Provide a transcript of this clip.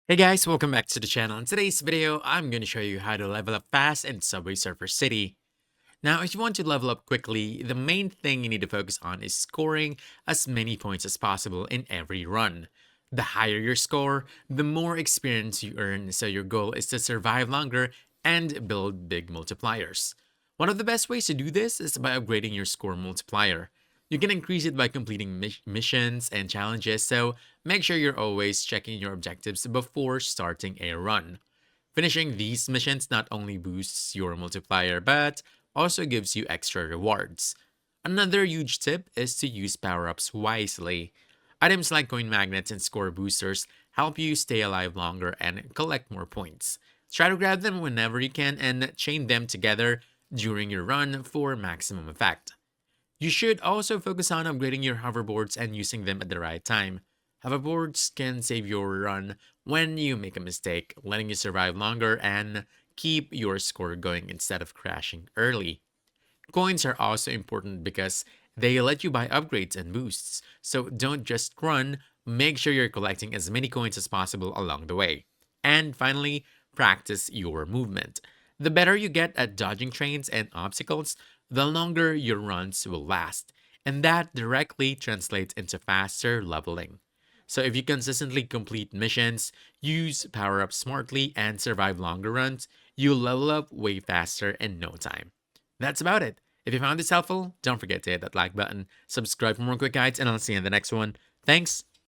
Hey guys, welcome back to the channel. In today's video, I'm going to show you how to level up fast in Subway Surfer City. Now, if you want to level up quickly, the main thing you need to focus on is scoring as many points as possible in every run. The higher your score, the more experience you earn, so your goal is to survive longer and build big multipliers. One of the best ways to do this is by upgrading your score multiplier. You can increase it by completing missions and challenges, so make sure you're always checking your objectives before starting a run. Finishing these missions not only boosts your multiplier, but also gives you extra rewards. Another huge tip is to use power ups wisely. Items like coin magnets and score boosters help you stay alive longer and collect more points. Try to grab them whenever you can and chain them together during your run for maximum effect. You should also focus on upgrading your hoverboards and using them at the right time. Hoverboards can save your run when you make a mistake, letting you survive longer and keep your score going instead of crashing early. Coins are also important because they let you buy upgrades and boosts, so don't just run, make sure you're collecting as many coins as possible along the way. And finally, practice your movement. The better you get at dodging trains and obstacles, the longer your runs will last, and that directly translates into faster leveling. So if you consistently complete missions, use power ups smartly, and survive longer runs, you'll level up way faster in no time. That's about it. If you found this helpful, don't forget to hit that like button, subscribe for more quick guides, and I'll see you in the next one. Thanks,